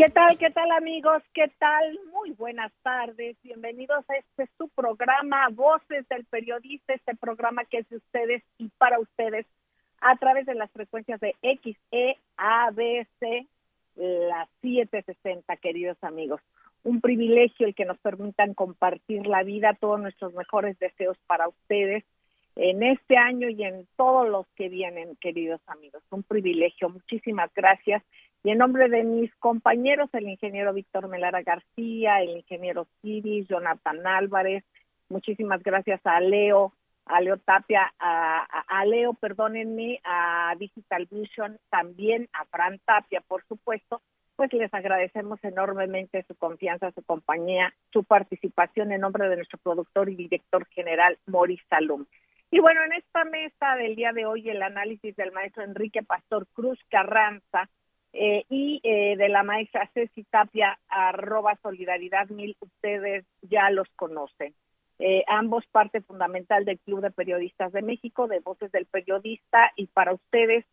Qué tal amigos? ¿Qué tal? Muy buenas tardes. Bienvenidos a su programa Voces del Periodista, este programa que es de ustedes y para ustedes a través de las frecuencias de XEABC, las 760, queridos amigos. Un privilegio el que nos permitan compartir la vida, todos nuestros mejores deseos para ustedes en este año y en todos los que vienen, queridos amigos. Un privilegio, muchísimas gracias. Y en nombre de mis compañeros, el ingeniero Víctor Melara García, el ingeniero Ciris, Jonathan Álvarez, muchísimas gracias a Leo Tapia, a Digital Vision, también a Fran Tapia, por supuesto, pues les agradecemos enormemente su confianza, su compañía, su participación en nombre de nuestro productor y director general, Maurice Salum. Y bueno, en esta mesa del día de hoy, el análisis del maestro Enrique Pastor Cruz Carranza, de la maestra Ceci Tapia, @solidaridad1000, ustedes ya los conocen. Ambos parte fundamental del Club de Periodistas de México, de Voces del Periodista, y para ustedes,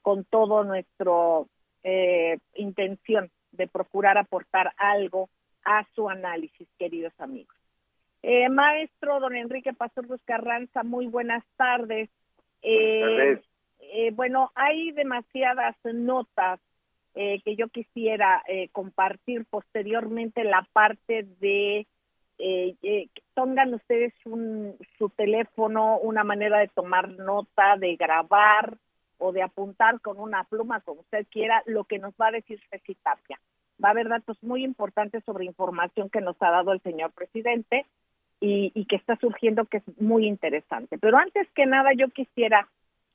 con todo nuestro intención de procurar aportar algo a su análisis, queridos amigos. Maestro don Enrique Pastor Cruz Carranza, muy buenas tardes. Buenas tardes. Bueno, hay demasiadas notas que yo quisiera compartir posteriormente, la parte de pongan ustedes su teléfono, una manera de tomar nota, de grabar o de apuntar con una pluma, como usted quiera, lo que nos va a decir Ceci Tapia. Va a haber datos muy importantes sobre información que nos ha dado el señor presidente y que está surgiendo, que es muy interesante. Pero antes que nada, yo quisiera,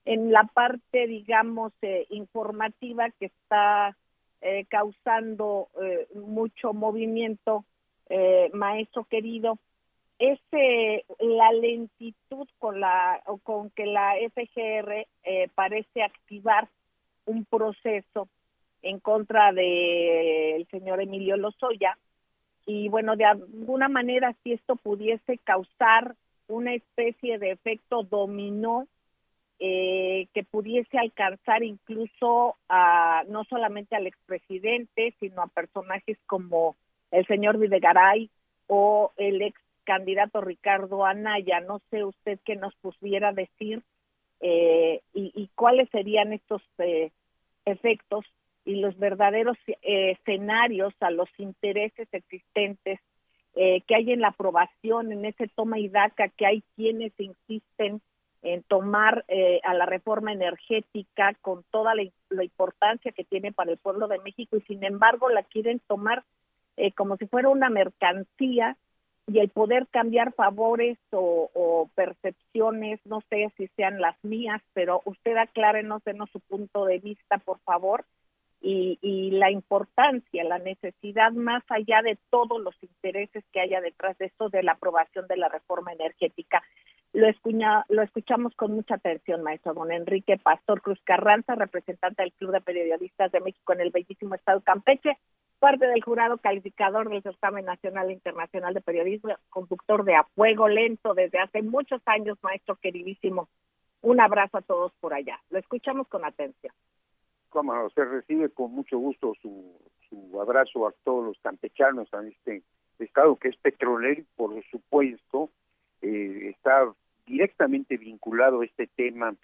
en la parte, digamos, informativa que está causando mucho movimiento, maestro querido, es la lentitud con que la FGR parece activar un proceso en contra del señor Emilio Lozoya. Y bueno, de alguna manera, si esto pudiese causar una especie de efecto dominó, que pudiese alcanzar incluso no solamente al expresidente, sino a personajes como el señor Videgaray o el ex candidato Ricardo Anaya. No sé usted qué nos pudiera decir y cuáles serían estos efectos y los verdaderos escenarios a los intereses existentes que hay en la aprobación, en ese toma y daca, que hay quienes insisten en tomar a la reforma energética con toda la importancia que tiene para el pueblo de México, y sin embargo la quieren tomar como si fuera una mercancía, y el poder cambiar favores o percepciones, no sé si sean las mías, pero usted aclárenos, denos su punto de vista, por favor, y la importancia, la necesidad, más allá de todos los intereses que haya detrás de esto, de la aprobación de la reforma energética. Lo escuchamos con mucha atención, maestro don Enrique Pastor Cruz Carranza, representante del Club de Periodistas de México en el bellísimo estado de Campeche, parte del jurado calificador del Certamen Nacional e Internacional de Periodismo, conductor de A Fuego Lento desde hace muchos años, maestro queridísimo. Un abrazo a todos por allá. Lo escuchamos con atención. Como se recibe con mucho gusto su abrazo a todos los campechanos en este estado que es petrolero, y por supuesto está directamente vinculado a este tema,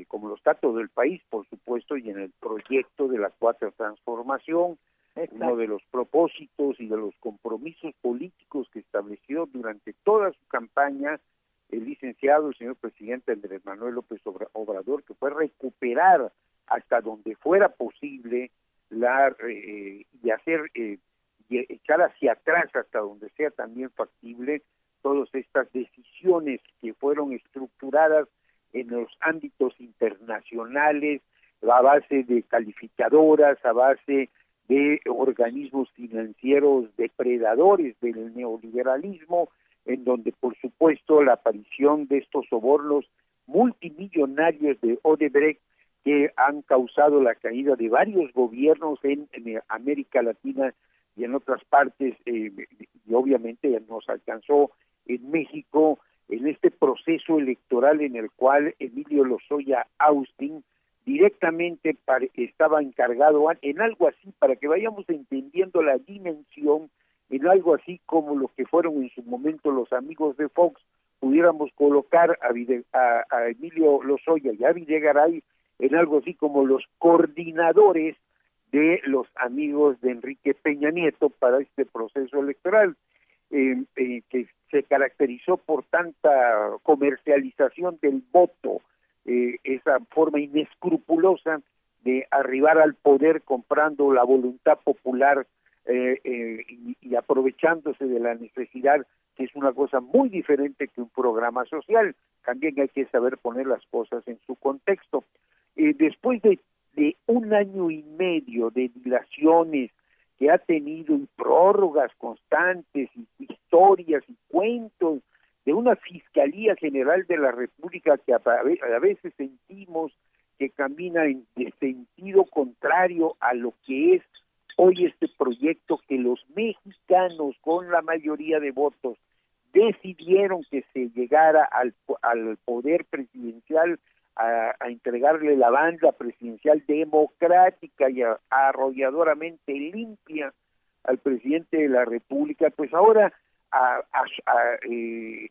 como lo está todo el país, por supuesto, y en el proyecto de la Cuarta Transformación. Exacto. Uno de los propósitos y de los compromisos políticos que estableció durante toda su campaña el licenciado, el señor presidente Andrés Manuel López Obrador, que fue recuperar hasta donde fuera posible y hacer y echar hacia atrás hasta donde sea también factible todas estas decisiones que fueron estructuradas en los ámbitos internacionales a base de calificadoras, a base de organismos financieros depredadores del neoliberalismo, en donde por supuesto la aparición de estos sobornos multimillonarios de Odebrecht, que han causado la caída de varios gobiernos en América Latina y en otras partes, y obviamente nos alcanzó en México en este proceso electoral en el cual Emilio Lozoya Austin directamente estaba encargado en algo así, para que vayamos entendiendo la dimensión, en algo así como lo que fueron en su momento los amigos de Fox, pudiéramos colocar a Emilio Lozoya y a Videgaray en algo así como los coordinadores de los amigos de Enrique Peña Nieto para este proceso electoral, que se caracterizó por tanta comercialización del voto, esa forma inescrupulosa de arribar al poder comprando la voluntad popular y aprovechándose de la necesidad, que es una cosa muy diferente que un programa social. También hay que saber poner las cosas en su contexto. Después de 1 año y medio de dilaciones que ha tenido, y prórrogas constantes, y historias y cuentos de una Fiscalía General de la República que a veces sentimos que camina en sentido contrario a lo que es hoy este proyecto, que los mexicanos con la mayoría de votos decidieron que se llegara al poder presidencial, a entregarle la banda presidencial democrática y arrolladoramente limpia al presidente de la República, pues ahora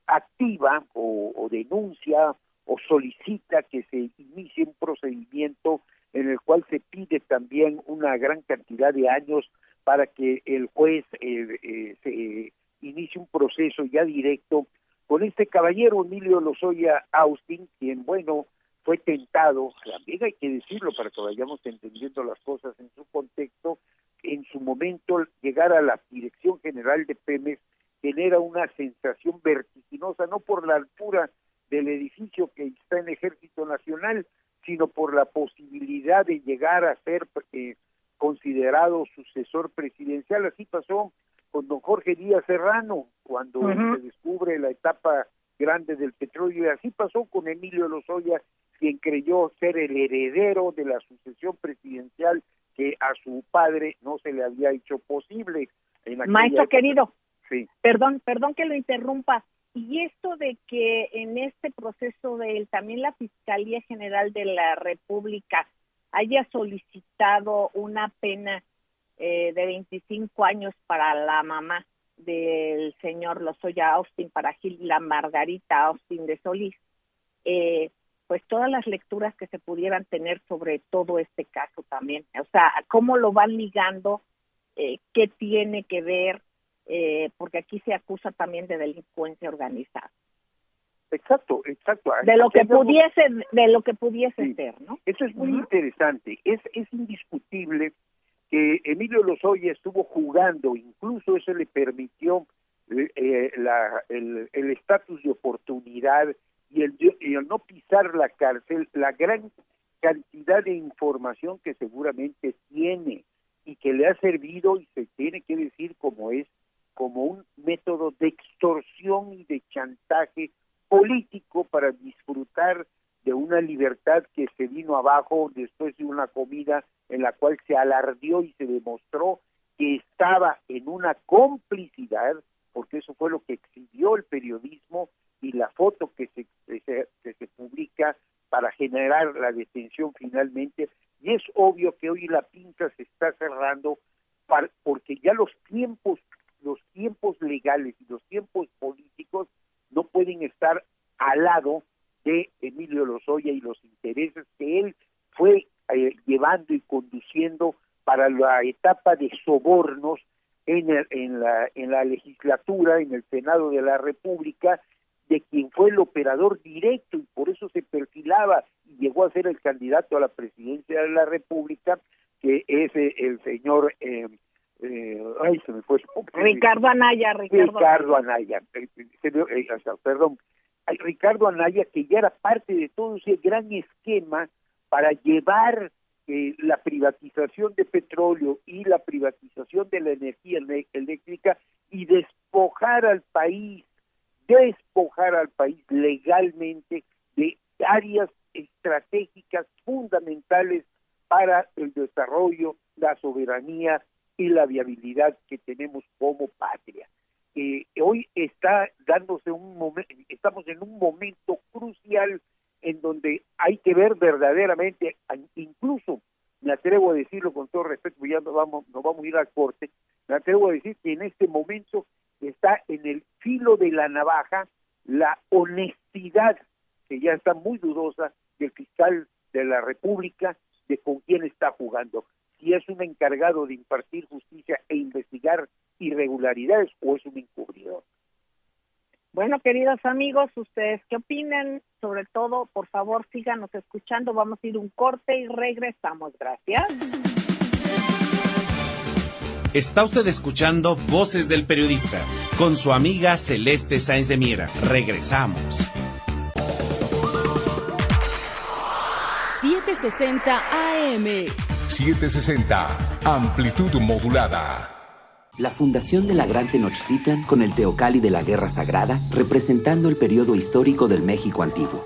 activa o denuncia o solicita que se inicie un procedimiento en el cual se pide también una gran cantidad de años para que el juez se inicie un proceso ya directo con este caballero Emilio Lozoya Austin, quien, bueno, fue tentado, también hay que decirlo para que vayamos entendiendo las cosas en su contexto, en su momento llegar a la Dirección General de Pemex genera una sensación vertiginosa, no por la altura del edificio que está en Ejército Nacional, sino por la posibilidad de llegar a ser considerado sucesor presidencial. Así pasó con don Jorge Díaz Serrano, cuando se descubre la etapa grande del petróleo, y así pasó con Emilio Lozoya, quien creyó ser el heredero de la sucesión presidencial que a su padre no se le había hecho posible. Maestro querido, sí. Perdón que lo interrumpa. Y esto de que en este proceso también la Fiscalía General de la República haya solicitado una pena de 25 años para la mamá del señor Lozoya Austin, para Gilda Margarita Austin de Solís, pues todas las lecturas que se pudieran tener sobre todo este caso también, o sea, cómo lo van ligando, qué tiene que ver, porque aquí se acusa también de delincuencia organizada. Exacto. De lo que pudiese ser, ¿no? Eso es muy interesante. Es indiscutible que Emilio Lozoya estuvo jugando, incluso eso le permitió el estatus de oportunidad y el no pisar la cárcel, la gran cantidad de información que seguramente tiene y que le ha servido, y se tiene que decir como es, como un método de extorsión y de chantaje político para disfrutar de una libertad que se vino abajo después de una comida en la cual se alardeó y se demostró que estaba en una complicidad, porque eso fue lo que exhibió el periodismo y la foto que se publica para generar la detención finalmente. Y es obvio que hoy la pinza se está cerrando porque ya los tiempos legales y los tiempos políticos no pueden estar al lado de Emilio Lozoya y los intereses que él fue llevando y conduciendo para la etapa de sobornos en la legislatura, en el Senado de la República, de quien fue el operador directo, y por eso se perfilaba y llegó a ser el candidato a la presidencia de la República, que es el señor se me fue Ricardo Anaya, Ricardo Anaya, que ya era parte de todo ese gran esquema para llevar la privatización de petróleo y la privatización de la energía eléctrica y despojar al país legalmente de áreas estratégicas fundamentales para el desarrollo, la soberanía y la viabilidad que tenemos como patria. Hoy está dándose estamos en un momento crucial en donde hay que ver verdaderamente, incluso me atrevo a decirlo con todo respeto, ya nos vamos a ir al corte, me atrevo a decir que en este momento está en el filo de la navaja la honestidad, que ya está muy dudosa, del fiscal de la República, de con quién está jugando, si es un encargado de impartir justicia e investigar irregularidades o es un encubridor. Bueno, queridos amigos, ¿ustedes qué opinan? Sobre todo, por favor, síganos escuchando. Vamos a ir un corte y regresamos. Gracias. Está usted escuchando Voces del Periodista con su amiga Celeste Sáenz de Miera. Regresamos. 760 AM. 760, amplitud modulada. La fundación de la Gran Tenochtitlan con el Teocalli de la Guerra Sagrada, representando el periodo histórico del México antiguo.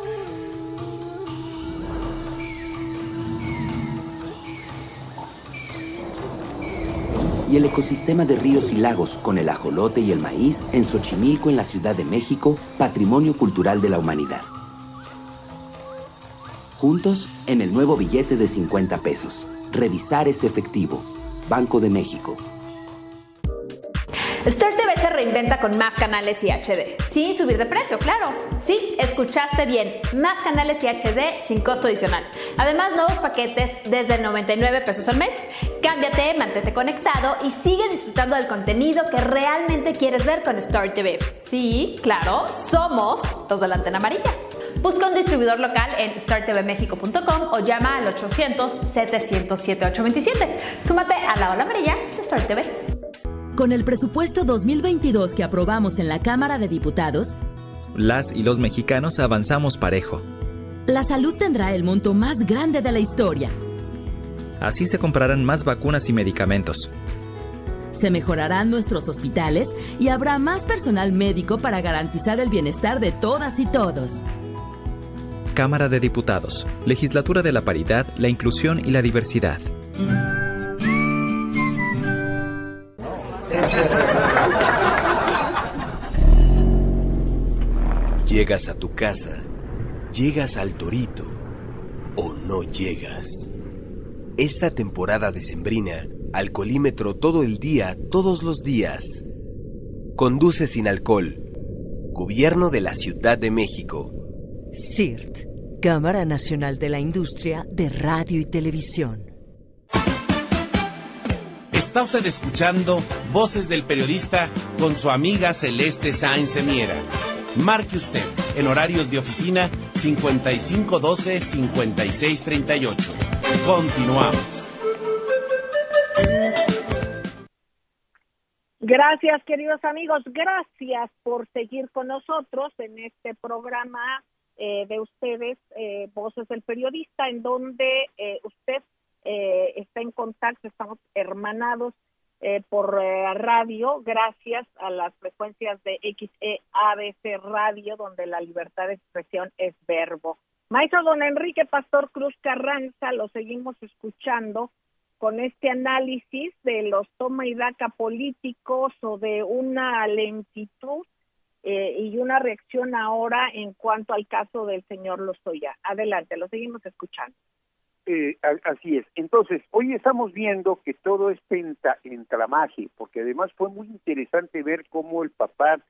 Y el ecosistema de ríos y lagos con el ajolote y el maíz en Xochimilco, en la Ciudad de México, patrimonio cultural de la humanidad. Juntos en el nuevo billete de 50 pesos. Revisar es efectivo. Banco de México. Star TV se reinventa con más canales y HD, sin subir de precio, claro. Sí, escuchaste bien, más canales y HD sin costo adicional. Además, nuevos paquetes desde 99 pesos al mes. Cámbiate, mantente conectado y sigue disfrutando del contenido que realmente quieres ver con Star TV. Sí, claro, somos los de la antena amarilla. Busca un distribuidor local en startvmexico.com o llama al 800-707-827. Súmate a la ola amarilla de Star TV. Con el presupuesto 2022 que aprobamos en la Cámara de Diputados, las y los mexicanos avanzamos parejo. La salud tendrá el monto más grande de la historia. Así se comprarán más vacunas y medicamentos. Se mejorarán nuestros hospitales y habrá más personal médico para garantizar el bienestar de todas y todos. Cámara de Diputados, Legislatura de la Paridad, la Inclusión y la Diversidad. Llegas a tu casa, llegas al Torito o no llegas. Esta temporada decembrina, alcoholímetro todo el día, todos los días. Conduce sin alcohol. Gobierno de la Ciudad de México. CIRT, Cámara Nacional de la Industria de Radio y Televisión. Está usted escuchando Voces del Periodista con su amiga Celeste Sáenz de Miera. Marque usted en horarios de oficina 5512-5638. Continuamos. Gracias, queridos amigos. Gracias por seguir con nosotros en este programa de ustedes, Voces del Periodista, en donde usted está en contacto, estamos hermanados por radio, gracias a las frecuencias de XEABC Radio, donde la libertad de expresión es verbo. Maestro don Enrique Pastor Cruz Carranza, lo seguimos escuchando con este análisis de los toma y daca políticos o de una lentitud y una reacción ahora en cuanto al caso del señor Lozoya. Adelante, lo seguimos escuchando. Así es. Entonces, hoy estamos viendo que todo es entramaje, porque además fue muy interesante ver cómo el papá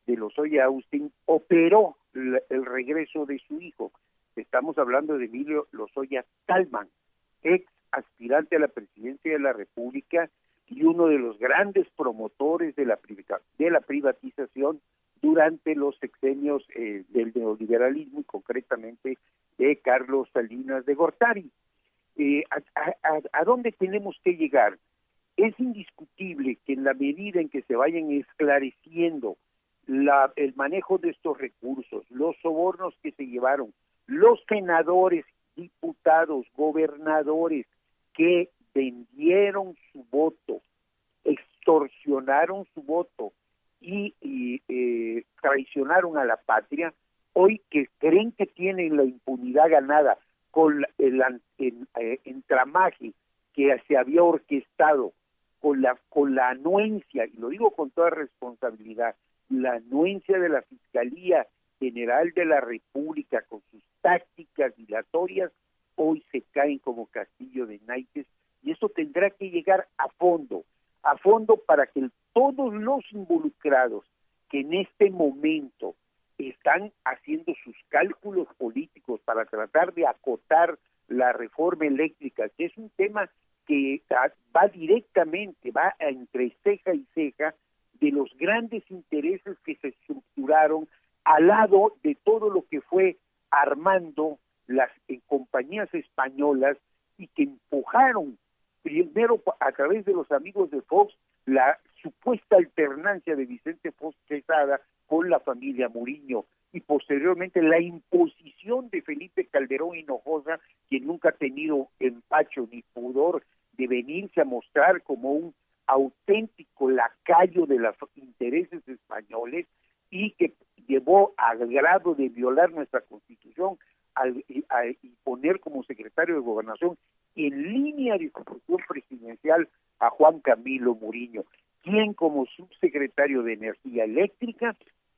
de Lozoya Austin operó el regreso de su hijo. Estamos hablando de Emilio Lozoya Talman, ex aspirante a la presidencia de la República y uno de los grandes promotores de la privatización durante los sexenios del neoliberalismo y concretamente de Carlos Salinas de Gortari. ¿A dónde tenemos que llegar? Es indiscutible que en la medida en que se vayan esclareciendo el manejo de estos recursos, los sobornos que se llevaron, los senadores, diputados, gobernadores que vendieron su voto, extorsionaron su voto y traicionaron a la patria, hoy que creen que tienen la impunidad ganada con el entramaje que se había orquestado, con la anuencia, y lo digo con toda responsabilidad, la anuencia de la Fiscalía General de la República con sus tácticas dilatorias hoy se caen como castillo de naipes, y eso tendrá que llegar a fondo para que todos los involucrados que en este momento están haciendo sus cálculos políticos para tratar de acotar la reforma eléctrica, que es un tema que va directamente, va entre ceja y ceja de los grandes intereses que se estructuraron al lado de todo lo que fue armando las compañías españolas y que empujaron primero a través de los amigos de Fox la supuesta alternancia de Vicente Fox Quesada con la familia Muriño, y posteriormente la imposición de Felipe Calderón Hinojosa, quien nunca ha tenido empacho ni pudor de venirse a mostrar como un auténtico lacayo de los intereses españoles, y que llevó al grado de violar nuestra Constitución y poner como secretario de Gobernación en línea de sucesión presidencial a Juan Camilo Muriño, quien como subsecretario de Energía Eléctrica,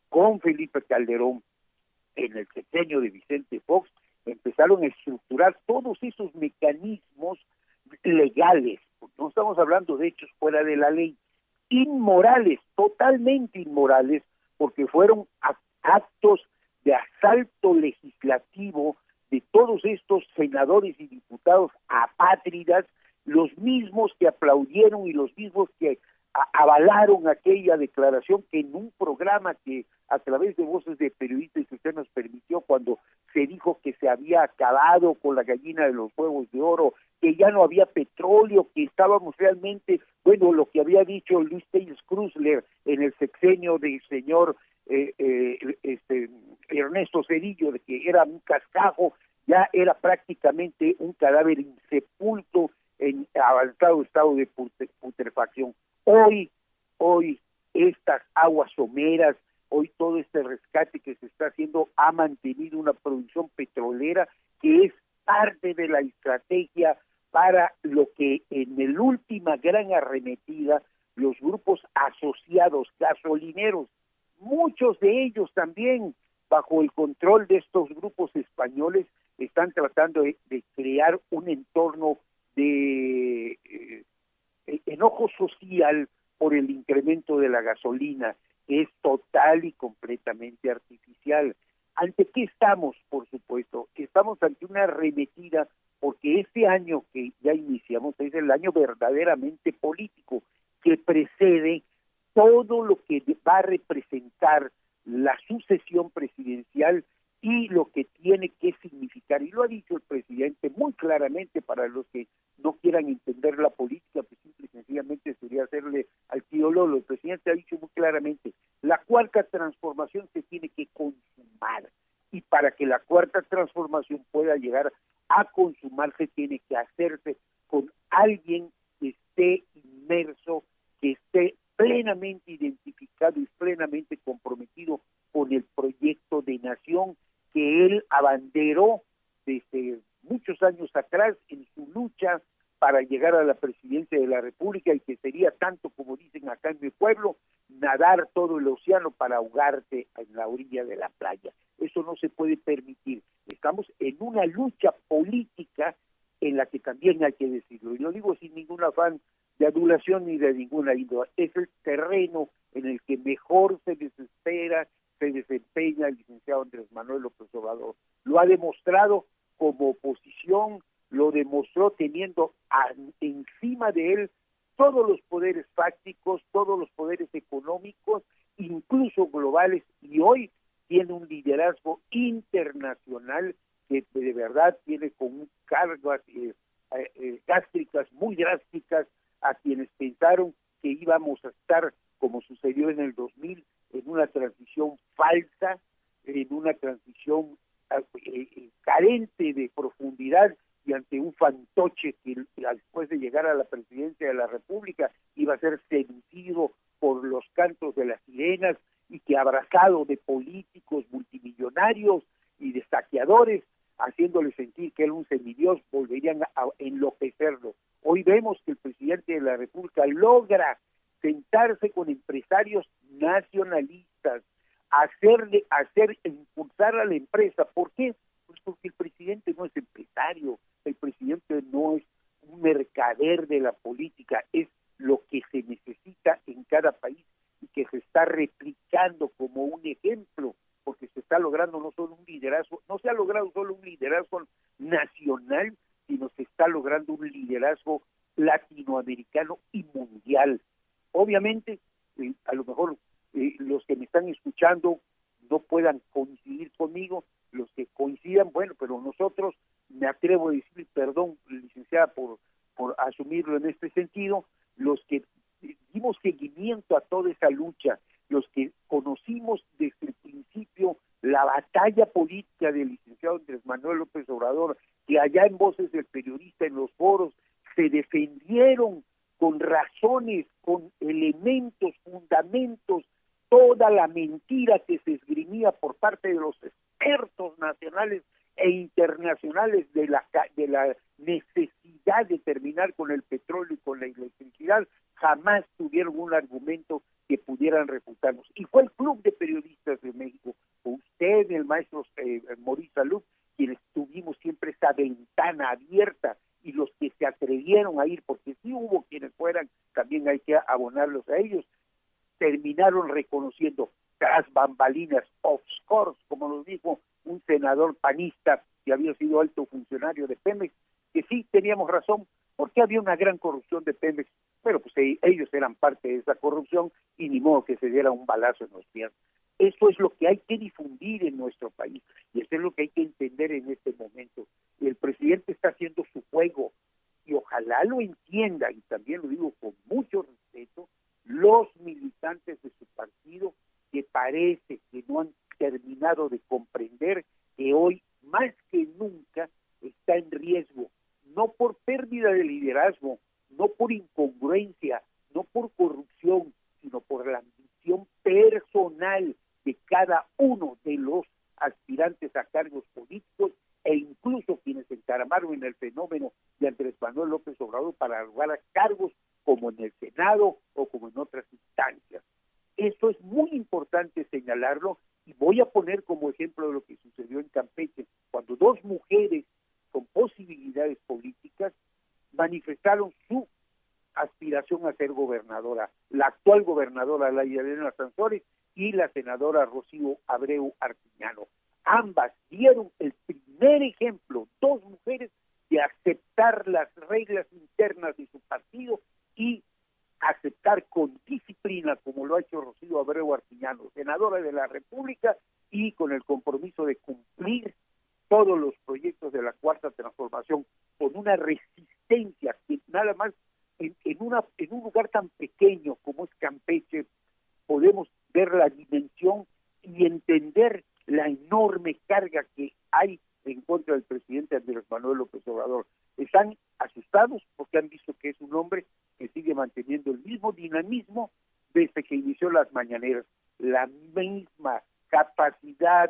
con Felipe Calderón en el sexenio de Vicente Fox, empezaron a estructurar todos esos mecanismos legales, porque no estamos hablando de hechos fuera de la ley, inmorales, totalmente inmorales, porque fueron actos de asalto legislativo de todos estos senadores y diputados apátridas, los mismos que aplaudieron y los mismos que avalaron aquella declaración que en un programa que a través de Voces de Periodistas que usted nos permitió, cuando se dijo que se había acabado con la gallina de los huevos de oro, que ya no había petróleo, que estábamos realmente, bueno, lo que había dicho Luis Telles Cruzler en el sexenio del señor Ernesto Zedillo, de que era un cascajo, ya era prácticamente un cadáver insepulto en avanzado estado de putrefacción. Hoy estas aguas someras, hoy todo este rescate que se está haciendo ha mantenido una producción petrolera que es parte de la estrategia para lo que en la última gran arremetida los grupos asociados gasolineros, muchos de ellos también bajo el control de estos grupos españoles, están tratando de crear un entorno de enojo social por el incremento de la gasolina, que es total y completamente artificial. ¿Ante qué estamos? Por supuesto, estamos ante una arremetida, porque este año que ya iniciamos es el año verdaderamente político, que precede todo lo que va a representar la sucesión presidencial y lo que tiene que significar, y lo ha dicho el presidente muy claramente. Para los que no quieran entender la política, pues simple y sencillamente sería hacerle al tío Lolo. El presidente ha dicho muy claramente, la cuarta transformación se tiene que consumar, y para que la cuarta transformación pueda llegar a consumarse tiene que hacerse con alguien que esté inmerso, que esté plenamente identificado y plenamente comprometido con el proyecto de nación que él abanderó desde muchos años atrás en su lucha para llegar a la presidencia de la República, y que sería tanto, como dicen acá en mi pueblo, nadar todo el océano para ahogarte en la orilla de la playa. Eso no se puede permitir. Estamos en una lucha política en la que también hay que decirlo, y lo digo sin ningún afán de adulación ni de ninguna índole. Es el terreno en el que mejor se desespera, se desempeña el licenciado Andrés Manuel López Obrador. Lo ha demostrado como oposición, lo demostró teniendo encima de él todos los poderes fácticos, todos los poderes económicos, incluso globales, y hoy tiene un liderazgo internacional que de verdad tiene con cargas gástricas muy drásticas a quienes pensaron que íbamos a estar, como sucedió en el 2000, en una transición falsa, en una transición carente de profundidad, y ante un fantoche que después de llegar a la presidencia de la República iba a ser seducido por los cantos de las sirenas, y que abrazado de políticos multimillonarios y de saqueadores, haciéndole sentir que era un semidios, volverían a enloquecerlo. Hoy vemos que el presidente de la República logra sentarse con empresarios nacionalistas, impulsar a la empresa. ¿Por qué? Pues porque el presidente no es empresario, el presidente no es un mercader de la política, es lo que se necesita en cada país y que se está replicando como un ejemplo, porque se está logrando no solo un liderazgo, no se ha logrado solo un liderazgo nacional, sino se está logrando un liderazgo latinoamericano y mundial. Obviamente, a lo mejor los que me están escuchando no puedan coincidir conmigo, los que coincidan, bueno, pero nosotros, me atrevo a decir, perdón, licenciada, por asumirlo en este sentido, los que dimos seguimiento a toda esa lucha, los que conocimos desde el principio la batalla política del licenciado Andrés Manuel López Obrador, que allá en Voces del Periodista, en los foros, se defendieron con razones, con elementos, fundamentos, toda la mentira que se esgrimía por parte de los expertos nacionales e internacionales de la necesidad de terminar con el petróleo y con la electricidad, jamás tuvieron un argumento que pudieran refutarnos. Y fue el Club de Periodistas de México, usted, el maestro Maurice Salud, quienes tuvimos siempre esa ventana abierta, y los que se atrevieron a ir, porque sí hubo quienes fueran, también hay que abonarlos a ellos, terminaron reconociendo tras bambalinas, off scores, como nos dijo un senador panista que había sido alto funcionario de Pemex, que sí teníamos razón, porque había una gran corrupción de Pemex, pero pues ellos eran parte de esa corrupción y ni modo que se diera un balazo en los pies. Eso es lo que hay que difundir en nuestro país y eso es lo que hay que entender en este momento. El presidente está haciendo su juego y ojalá lo entienda, y también lo digo con mucho respeto, los militantes de su partido que parece que no han terminado de comprender que hoy más que nunca está en riesgo, no por pérdida de liderazgo, no por incongruencia, no por corrupción, sino por la ambición personal de cada uno de los aspirantes a cargos políticos e incluso quienes se encaramaron en el fenómeno de Andrés Manuel López Obrador para lograr a cargos como en el Senado o como en otras instancias. Eso es muy importante señalarlo y voy a poner como ejemplo de lo que sucedió en Campeche, cuando dos mujeres con posibilidades políticas manifestaron su aspiración a ser gobernadora, la actual gobernadora Laida Elena Sansores y la senadora Rocío Abreu Artiñano. Ambas dieron el primer ejemplo, dos mujeres, de aceptar las reglas internas de su partido y aceptar con disciplina, como lo ha hecho Rocío Abreu Artiñano, senadora de la República, y con el compromiso de cumplir todos los proyectos de la Cuarta Transformación, con una resistencia que nada más en un lugar tan pequeño como es Campeche podemos ver la dimensión y entender la enorme carga que hay en contra del presidente Andrés Manuel López Obrador. Están asustados porque han visto que es un hombre que sigue manteniendo el mismo dinamismo desde que inició las mañaneras, la misma capacidad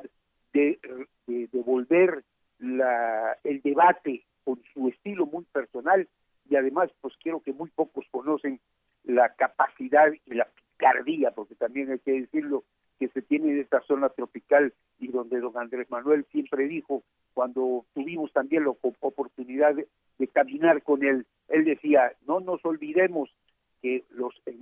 de devolver el debate con su estilo muy personal, y además pues quiero que muy pocos conocen la capacidad y la picardía, porque también hay que decirlo, que se tiene de esta zona tropical y donde don Andrés Manuel siempre dijo, cuando tuvimos también la oportunidad de caminar con él decía, no nos olvidemos que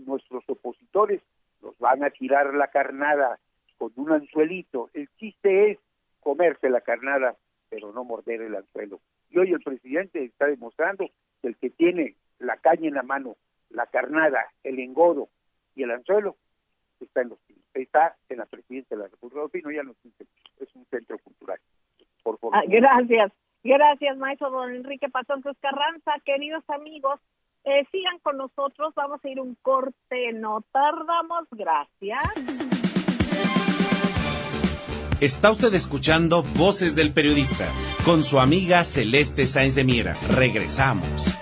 nuestros opositores nos van a tirar la carnada con un anzuelito, el chiste es comerse la carnada, pero no morder el anzuelo. Y hoy el presidente está demostrando que el que tiene la caña en la mano, la carnada, el engodo y el anzuelo, está en la presidencia de la República. Opino, ya no es un centro cultural. Por favor. Gracias, maestro don Enrique Patón Cruz Carranza. Queridos amigos, sigan con nosotros, vamos a ir un corte, no tardamos, gracias. Está usted escuchando Voces del Periodista con su amiga Celeste Sáenz de Miera. Regresamos.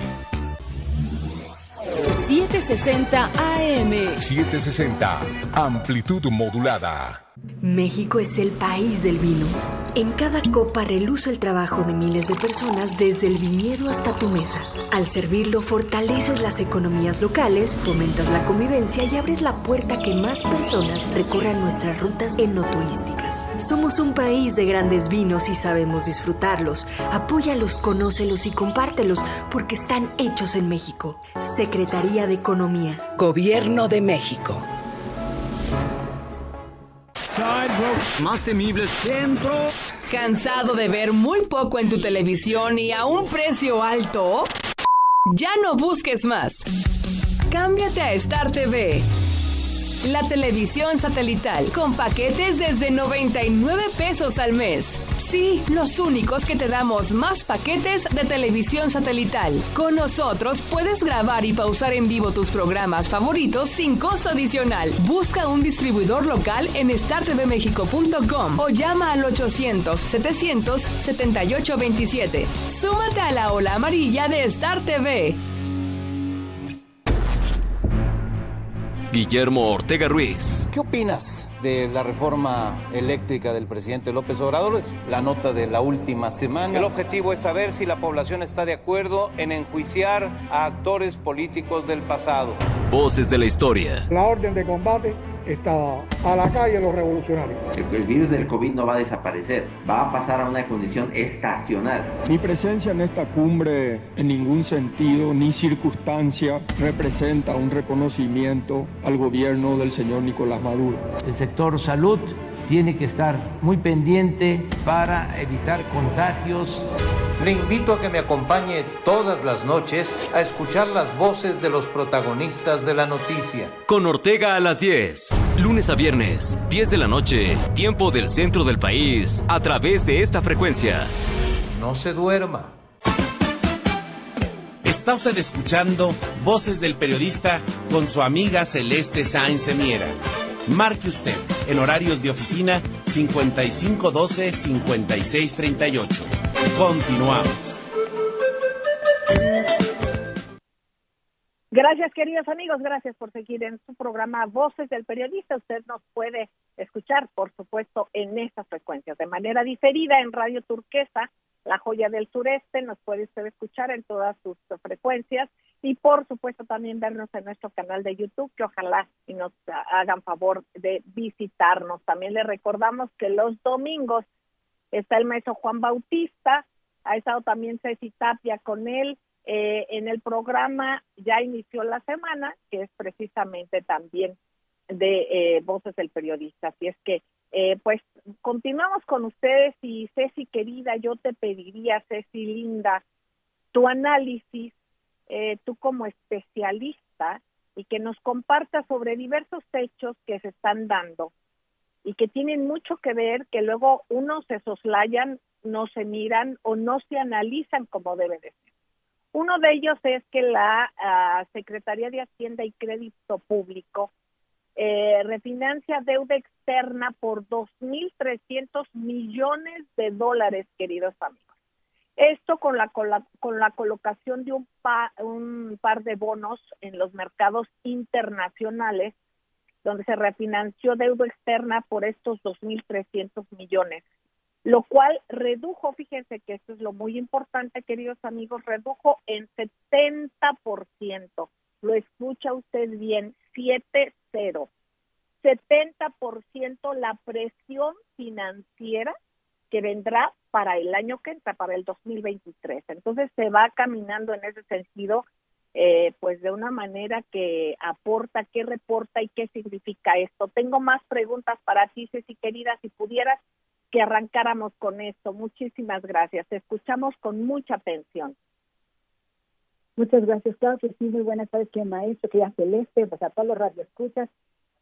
760 AM. 760, amplitud modulada. México es el país del vino, En cada copa reluce el trabajo de miles de personas desde el viñedo hasta tu mesa. Al servirlo, fortaleces las economías locales, fomentas la convivencia y abres la puerta a que más personas recorran nuestras rutas enoturísticas. Somos un país de grandes vinos y sabemos disfrutarlos. Apóyalos, conócelos y compártelos porque están hechos en México. Secretaría de Economía. Gobierno de México. Más temible centro. ¿Cansado de ver muy poco en tu televisión y a un precio alto? Ya no busques más. Cámbiate a Star TV. La televisión satelital con paquetes desde 99 pesos al mes. Sí, los únicos que te damos más paquetes de televisión satelital. Con nosotros puedes grabar y pausar en vivo tus programas favoritos sin costo adicional. Busca un distribuidor local en startvmexico.com o llama al 800-700-7827. Súmate a la ola amarilla de Star TV. Guillermo Ortega Ruiz. ¿Qué opinas de la reforma eléctrica del presidente López Obrador? Es la nota de la última semana. El objetivo es saber si la población está de acuerdo en enjuiciar a actores políticos del pasado. Voces de la historia. La orden de combate está a la calle los revolucionarios. El virus del COVID no va a desaparecer, va a pasar a una condición estacional. Mi presencia en esta cumbre en ningún sentido ni circunstancia representa un reconocimiento al gobierno del señor Nicolás Maduro. El sector salud tiene que estar muy pendiente para evitar contagios. Le invito a que me acompañe todas las noches a escuchar las voces de los protagonistas de la noticia. Con Ortega a las 10, lunes a viernes, 10 de la noche, tiempo del centro del país, a través de esta frecuencia. No se duerma. Está usted escuchando Voces del Periodista con su amiga Celeste Sáenz de Miera. Marque usted en horarios de oficina 5512-5638. Continuamos. Gracias, queridos amigos, gracias por seguir en su programa Voces del Periodista. Usted nos puede escuchar, por supuesto, en estas frecuencias, de manera diferida en Radio Turquesa, La Joya del Sureste. Nos puede usted escuchar en todas sus frecuencias y, por supuesto, también vernos en nuestro canal de YouTube, que ojalá y nos hagan favor de visitarnos. También le recordamos que los domingos está el maestro Juan Bautista, ha estado también Ceci Tapia con él en el programa. Ya inició la semana, que es precisamente también de Voces del Periodista. Así es que, pues, continuamos con ustedes y Ceci, querida, yo te pediría, Ceci linda, tu análisis, tú como especialista, y que nos compartas sobre diversos hechos que se están dando y que tienen mucho que ver, que luego unos se soslayan, no se miran o no se analizan como debe de ser. Uno de ellos es que la Secretaría de Hacienda y Crédito Público refinancia deuda externa por 2.300 millones de dólares, queridos amigos. Esto con la colocación de un par de bonos en los mercados internacionales, donde se refinanció deuda externa por estos 2.300 millones, lo cual redujo, fíjense que esto es lo muy importante, queridos amigos, redujo en 70%, lo escucha usted bien, 70% la presión financiera que vendrá para el año que entra, para el 2023. Entonces se va caminando en ese sentido, pues de una manera que aporta, que reporta y qué significa esto. Tengo más preguntas para ti, Ceci, querida, si pudieras que arrancáramos con esto. Muchísimas gracias. Te escuchamos con mucha atención. Muchas gracias, claro que sí. Muy buenas tardes, que maestro, que ya Celeste, pues a todos los radioescuchas.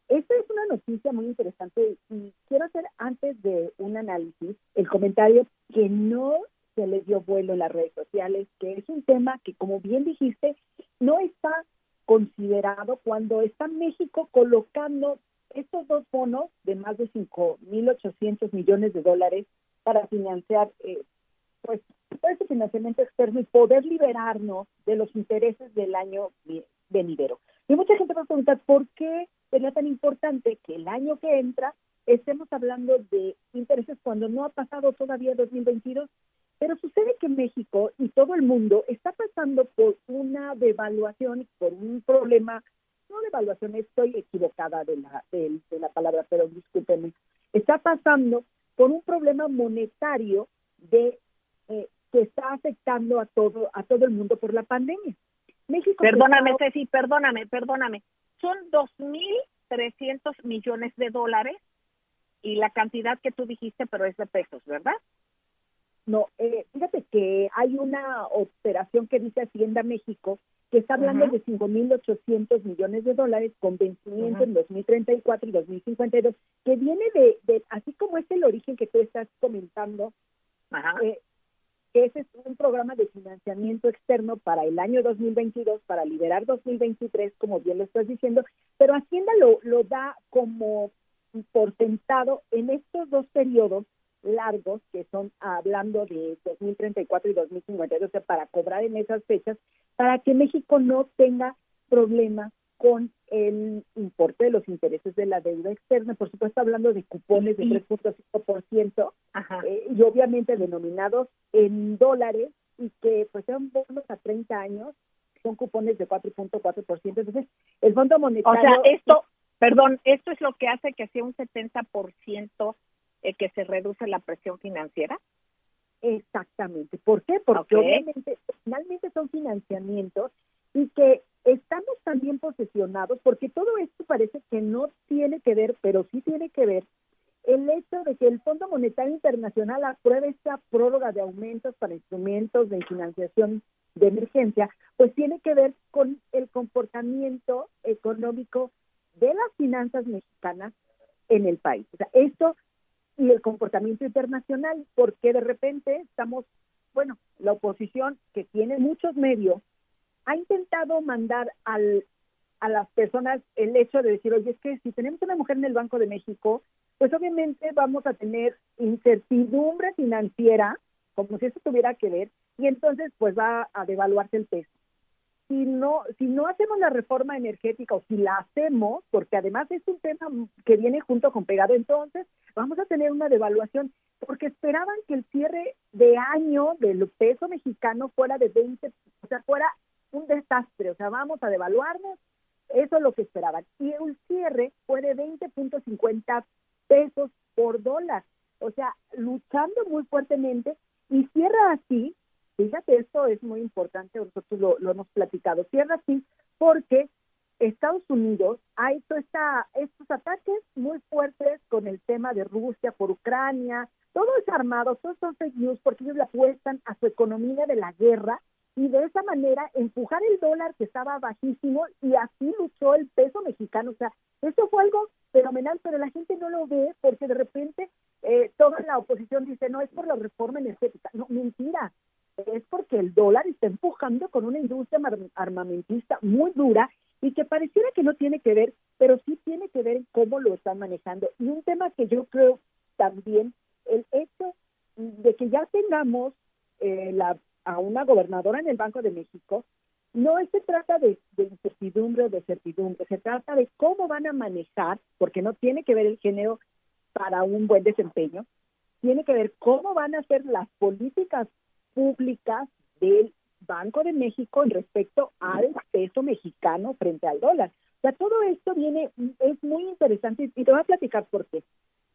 Esta es una noticia muy interesante y quiero hacer, antes de un análisis, el comentario que no se le dio vuelo en las redes sociales, que es un tema que, como bien dijiste, no está considerado cuando está México colocando estos dos bonos de más de 5.800 millones de dólares para financiar pues todo este financiamiento externo y poder liberarnos de los intereses del año venidero. Y mucha gente va a preguntar por qué sería tan importante que el año que entra estemos hablando de intereses cuando no ha pasado todavía 2022. Pero sucede que México y todo el mundo está pasando por una devaluación, por un problema, no devaluación, estoy equivocada de la palabra, pero discúlpenme, está pasando por un problema monetario que está afectando a todo el mundo por la pandemia. México. Perdóname, Ceci, perdóname. Son 2,300 millones de dólares y la cantidad que tú dijiste, pero es de pesos, ¿verdad? No, fíjate que hay una operación que dice Hacienda México que está hablando de 5,800 millones de dólares con vencimiento en 2034 y 2052, que viene de así como es el origen que tú estás comentando, ese es un programa de financiamiento externo para el año 2022, para liberar 2023, como bien lo estás diciendo, pero Hacienda lo da como por sentado en estos dos periodos largos, que son hablando de 2034 y 2052, o sea, para cobrar en esas fechas, para que México no tenga problemas con el importe de los intereses de la deuda externa, por supuesto hablando de cupones de 3.5%, y obviamente denominados en dólares, y que pues sean bonos a 30 años, son cupones de 4.4%, entonces el Fondo Monetario... O sea, esto es lo que hace que sea un 70% que se reduce la presión financiera. Exactamente. ¿Por qué? Porque obviamente finalmente son financiamientos y que estamos también posesionados, porque todo esto parece que no tiene que ver, pero sí tiene que ver el hecho de que el Fondo Monetario Internacional apruebe esta prórroga de aumentos para instrumentos de financiación de emergencia, pues tiene que ver con el comportamiento económico de las finanzas mexicanas en el país. O sea, esto y el comportamiento internacional, porque de repente estamos, la oposición, que tiene muchos medios, ha intentado mandar a las personas el hecho de decir, oye, es que si tenemos una mujer en el Banco de México, pues obviamente vamos a tener incertidumbre financiera, como si eso tuviera que ver, y entonces pues va a devaluarse el peso. Si no hacemos la reforma energética, o si la hacemos, porque además es un tema que viene junto con pegado, entonces vamos a tener una devaluación, porque esperaban que el cierre de año del peso mexicano fuera de 20, o sea, fuera un desastre, o sea, vamos a devaluarnos, eso es lo que esperaban. Y el cierre fue de 20.50 pesos por dólar, o sea, luchando muy fuertemente, y cierra así. Fíjate, esto es muy importante, nosotros lo hemos platicado, cierra así porque Estados Unidos ha hecho estos ataques muy fuertes con el tema de Rusia por Ucrania, todo es armado, todos son fake news porque ellos le apuestan a su economía de la guerra y de esa manera empujar el dólar que estaba bajísimo y así luchó el peso mexicano, o sea, esto fue algo fenomenal, pero la gente no lo ve porque de repente toda la oposición dice, no, es por la reforma energética, no, mentira. Es porque el dólar está empujando con una industria armamentista muy dura y que pareciera que no tiene que ver, pero sí tiene que ver en cómo lo están manejando. Y un tema que yo creo también, el hecho de que ya tengamos a una gobernadora en el Banco de México, no se trata de incertidumbre o de certidumbre, se trata de cómo van a manejar, porque no tiene que ver el género para un buen desempeño, tiene que ver cómo van a hacer las políticas públicas del Banco de México en respecto al peso mexicano frente al dólar. O sea, todo esto es muy interesante y te voy a platicar por qué.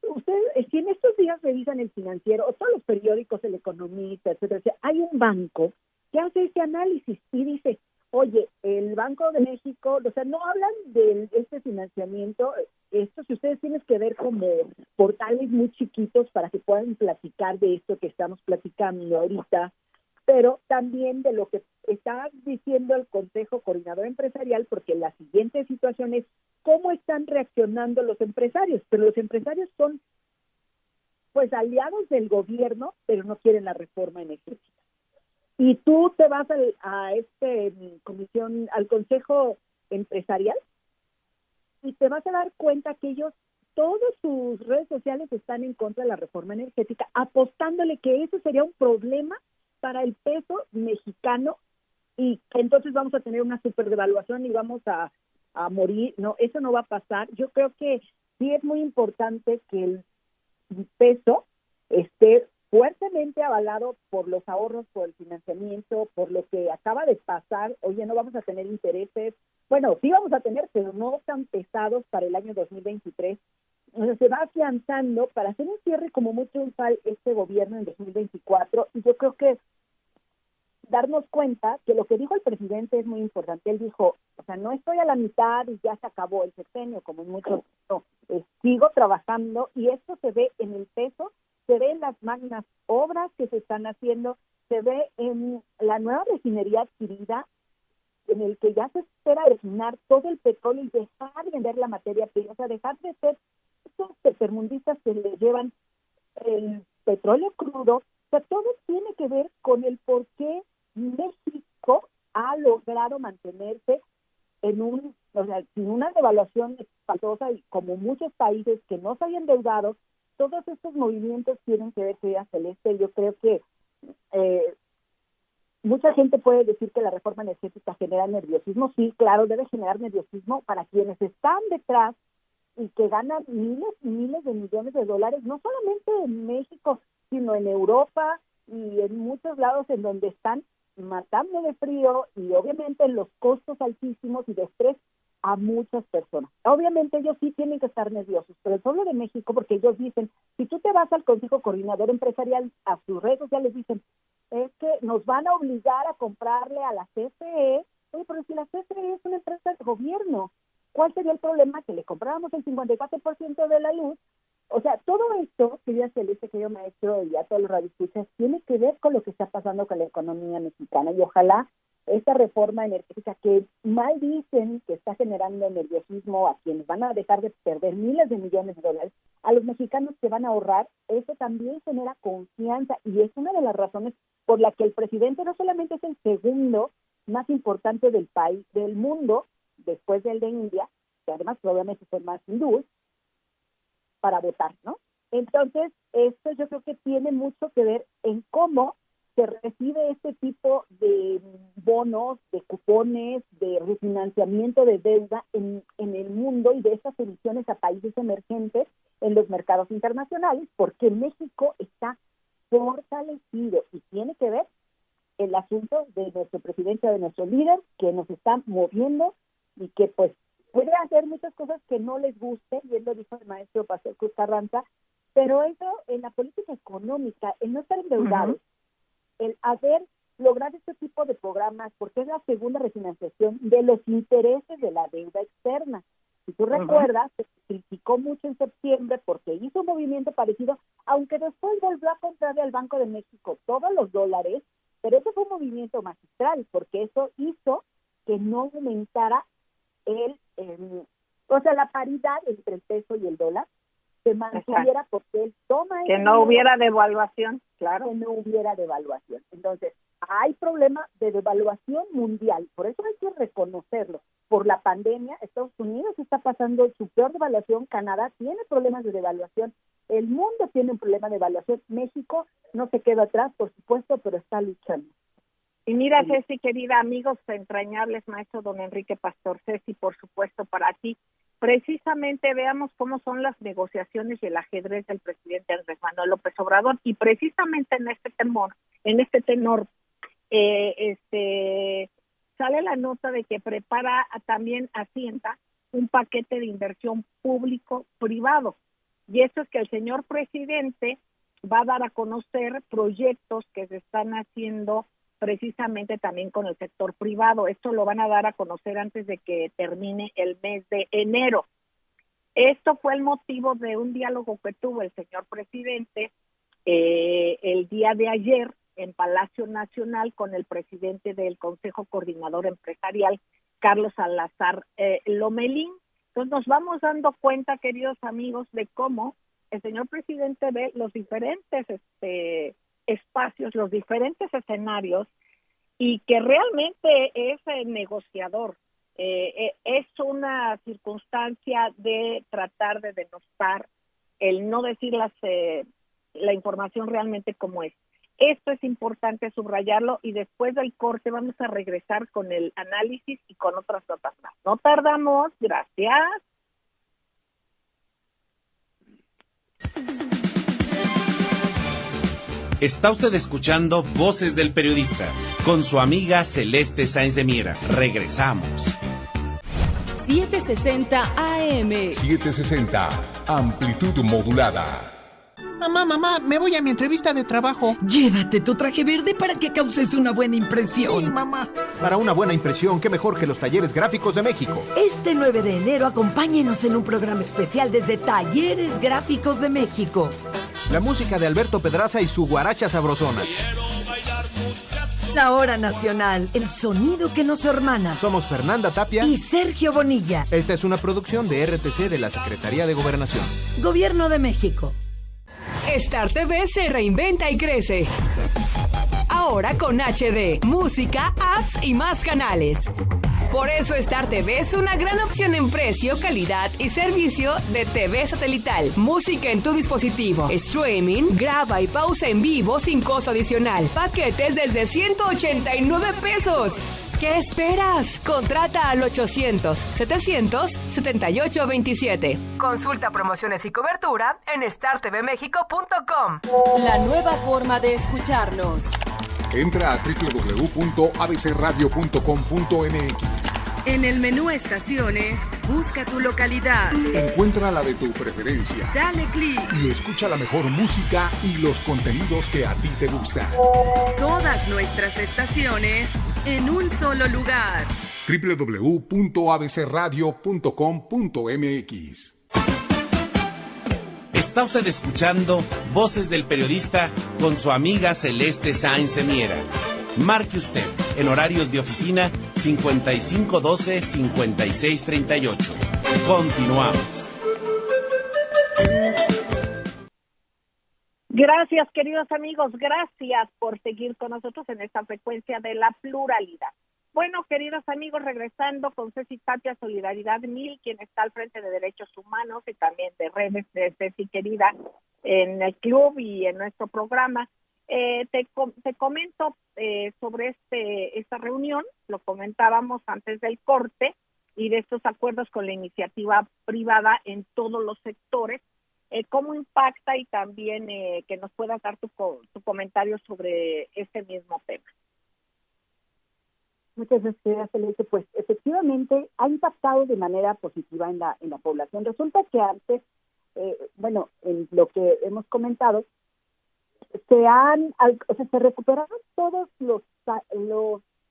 Ustedes, si en estos días revisan el Financiero o todos los periódicos, El Economista, etcétera, hay un banco que hace ese análisis y dice, oye, el Banco de México, o sea, no hablan de este financiamiento, esto si ustedes tienen que ver como portales muy chiquitos para que puedan platicar de esto que estamos platicando ahorita, pero también de lo que está diciendo el Consejo Coordinador Empresarial, porque la siguiente situación es cómo están reaccionando los empresarios, pero los empresarios son pues aliados del gobierno, pero no quieren la reforma energética. Y tú te vas al Consejo Empresarial y te vas a dar cuenta que ellos, todas sus redes sociales están en contra de la reforma energética, apostándole que eso sería un problema para el peso mexicano y que entonces vamos a tener una superdevaluación y vamos a morir. No, eso no va a pasar. Yo creo que sí es muy importante que el peso esté fuertemente avalado por los ahorros, por el financiamiento, por lo que acaba de pasar. Oye, no vamos a tener intereses. Bueno, sí vamos a tener, pero no tan pesados para el año 2023. O sea, se va afianzando para hacer un cierre como muy triunfal este gobierno en 2024. Y yo creo que darnos cuenta que lo que dijo el presidente es muy importante. Él dijo, o sea, no estoy a la mitad y ya se acabó el sexenio, como en muchos, no, sigo trabajando, y esto se ve en el peso, se ve en las magnas obras que se están haciendo, se ve en la nueva refinería adquirida, en el que ya se espera refinar todo el petróleo y dejar de vender la materia prima, o sea, dejar de ser estos tercermundistas que le llevan el petróleo crudo. O sea, todo tiene que ver con el por qué México ha logrado mantenerse en sin una devaluación espantosa, y como muchos países que no se hayan endeudado. Todos estos movimientos tienen que ver, querida Celeste. Yo creo que mucha gente puede decir que la reforma energética genera nerviosismo. Sí, claro, debe generar nerviosismo para quienes están detrás y que ganan miles y miles de millones de dólares, no solamente en México, sino en Europa y en muchos lados en donde están matando de frío, y obviamente en los costos altísimos y de estrés a muchas personas. Obviamente ellos sí tienen que estar nerviosos, pero el pueblo de México, porque ellos dicen, si tú te vas al Consejo Coordinador Empresarial, a sus redes sociales dicen, es que nos van a obligar a comprarle a la CFE. Oye, pero si la CFE es una empresa de gobierno, ¿cuál sería el problema? Que le compráramos el 54% de la luz. O sea, todo esto, querida Celeste, querido maestro, y a todos los radioescuchas, tiene que ver con lo que está pasando con la economía mexicana, y ojalá esta reforma energética, que mal dicen que está generando nerviosismo a quienes van a dejar de perder miles de millones de dólares, a los mexicanos que van a ahorrar, eso también genera confianza, y es una de las razones por la que el presidente no solamente es el segundo más importante del país, del mundo, después del de India, que además probablemente son más hindúes, para votar, ¿no? Entonces, esto yo creo que tiene mucho que ver en cómo se recibe este tipo de bonos, de cupones, de refinanciamiento de deuda en el mundo, y de estas emisiones a países emergentes en los mercados internacionales, porque México está fortalecido, y tiene que ver el asunto de nuestro presidente, de nuestro líder, que nos está moviendo y que pues puede hacer muchas cosas que no les guste, y él lo dijo el maestro Pastor Cruz Carranza, pero eso en la política económica, el no estar endeudados, el haber logrado este tipo de programas, porque es la segunda refinanciación de los intereses de la deuda externa. Si tú recuerdas, se criticó mucho en septiembre porque hizo un movimiento parecido, aunque después volvió a comprarle al Banco de México todos los dólares, pero eso fue un movimiento magistral, porque eso hizo que no aumentara la paridad entre el peso y el dólar, se mantuviera, porque él toma... Que no hubiera devaluación, claro. Que no hubiera devaluación. Entonces, hay problema de devaluación mundial, por eso hay que reconocerlo. Por la pandemia, Estados Unidos está pasando su peor devaluación, Canadá tiene problemas de devaluación, el mundo tiene un problema de devaluación, México no se queda atrás, por supuesto, pero está luchando. Y mira, Ceci, querida, amigos entrañables, maestro don Enrique Pastor, Ceci, por supuesto, para ti, precisamente veamos cómo son las negociaciones y el ajedrez del presidente Andrés Manuel López Obrador, y precisamente en este tenor, sale la nota de que prepara también Hacienda un paquete de inversión público-privado, y esto es que el señor presidente va a dar a conocer proyectos que se están haciendo precisamente también con el sector privado. Esto lo van a dar a conocer antes de que termine el mes de enero. Esto fue el motivo de un diálogo que tuvo el señor presidente el día de ayer en Palacio Nacional con el presidente del Consejo Coordinador Empresarial, Carlos Salazar Lomelín. Entonces nos vamos dando cuenta, queridos amigos, de cómo el señor presidente ve los diferentes espacios, los diferentes escenarios, y que realmente es negociador. Es una circunstancia de tratar de denostar, el no decir la información realmente como es. Esto es importante subrayarlo, y después del corte vamos a regresar con el análisis y con otras notas más. No tardamos, gracias. Está usted escuchando Voces del Periodista con su amiga Celeste Sáenz de Miera. Regresamos. 760 AM. 760, amplitud modulada. Mamá, me voy a mi entrevista de trabajo. Llévate tu traje verde para que causes una buena impresión. Sí, mamá. Para una buena impresión, qué mejor que los Talleres Gráficos de México. Este 9 de enero, acompáñenos en un programa especial desde Talleres Gráficos de México. La música de Alberto Pedraza y su guaracha sabrosona. La hora nacional, el sonido que nos hermana. Somos Fernanda Tapia y Sergio Bonilla. Esta es una producción de RTC de la Secretaría de Gobernación. Gobierno de México. Star TV se reinventa y crece. Ahora con HD, música, apps y más canales. Por eso Star TV es una gran opción en precio, calidad y servicio de TV satelital. Música en tu dispositivo, streaming, graba y pausa en vivo sin costo adicional. Paquetes desde 189 pesos. ¿Qué esperas? Contrata al 800-700-7827. Consulta promociones y cobertura en startvmexico.com. La nueva forma de escucharnos. Entra a www.abcradio.com.mx. En el menú Estaciones, busca tu localidad. Encuentra la de tu preferencia. Dale clic. Y escucha la mejor música y los contenidos que a ti te gustan. Todas nuestras estaciones en un solo lugar. www.abcradio.com.mx. Está usted escuchando Voces del Periodista con su amiga Celeste Sáenz de Miera. Marque usted en horarios de oficina 5512-5638. Continuamos. Gracias, queridos amigos, gracias por seguir con nosotros en esta frecuencia de la pluralidad. Bueno, queridos amigos, regresando con Ceci Tapia, Solidaridad 1000, quien está al frente de Derechos Humanos y también de redes de Ceci querida en el club y en nuestro programa. Te comento sobre esta reunión, lo comentábamos antes del corte, y de estos acuerdos con la iniciativa privada en todos los sectores, cómo impacta y también que nos puedas dar tu comentario sobre este mismo tema. Muchas gracias, Celeste. Pues efectivamente ha impactado de manera positiva en la población. Resulta que antes, en lo que hemos comentado, se recuperaron todos los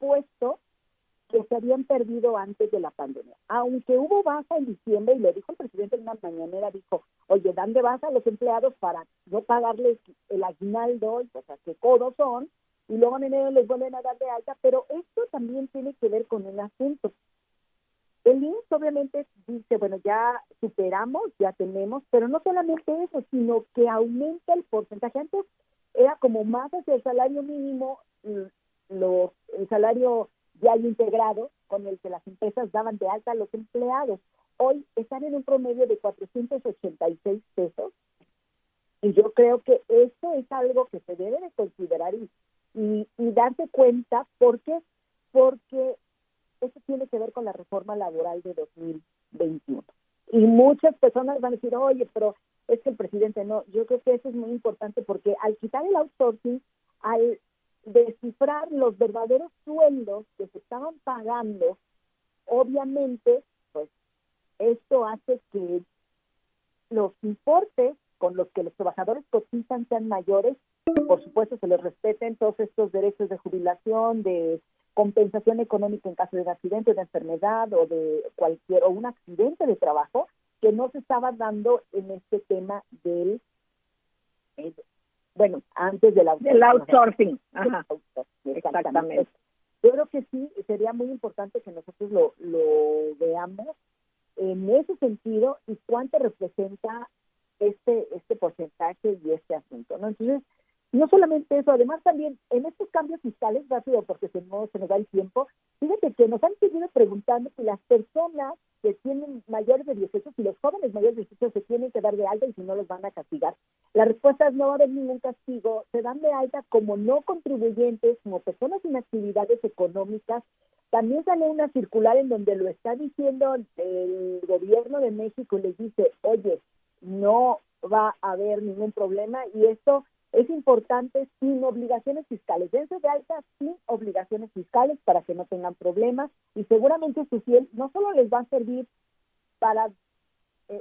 puestos que se habían perdido antes de la pandemia. Aunque hubo baja en diciembre, y lo dijo el presidente en una mañanera, dijo, oye, dan de baja a los empleados para no pagarles el aguinaldo, o sea, qué codos son, y luego en enero les vuelven a dar de alta, pero esto también tiene que ver con un asunto. El INSS obviamente dice, bueno, ya superamos, ya tenemos, pero no solamente eso, sino que aumenta el porcentaje. Antes era como más hacia el salario mínimo, el salario diario integrado con el que las empresas daban de alta a los empleados. Hoy están en un promedio de 486 pesos, y yo creo que eso es algo que se debe de considerar y darse cuenta. ¿Por qué? Porque eso tiene que ver con la reforma laboral de 2021. Y muchas personas van a decir, oye, pero es que el presidente no. Yo creo que eso es muy importante, porque al quitar el outsourcing, al descifrar los verdaderos sueldos que se estaban pagando, obviamente, pues esto hace que los importes con los que los trabajadores cotizan sean mayores. Por supuesto, se les respeten todos estos derechos de jubilación, de compensación económica en caso de un accidente, de enfermedad o de un accidente de trabajo, que no se estaba dando en este tema del antes del outsourcing. Ajá. Exactamente. Yo creo que sí, sería muy importante que nosotros lo veamos en ese sentido y cuánto representa este porcentaje y este asunto, ¿no? Entonces, no solamente eso, además también en estos cambios fiscales, rápido porque se nos da el tiempo, fíjate que nos han seguido preguntando si las personas que tienen mayores de 18, si los jóvenes mayores de 18 se tienen que dar de alta y si no los van a castigar. La respuesta es no va a haber ningún castigo, se dan de alta como no contribuyentes, como personas sin actividades económicas. También sale una circular en donde lo está diciendo el gobierno de México y les dice, oye, no va a haber ningún problema, y esto es importante sin obligaciones fiscales. Dense de alta sin obligaciones fiscales para que no tengan problemas, y seguramente su fiel no solo les va a servir para,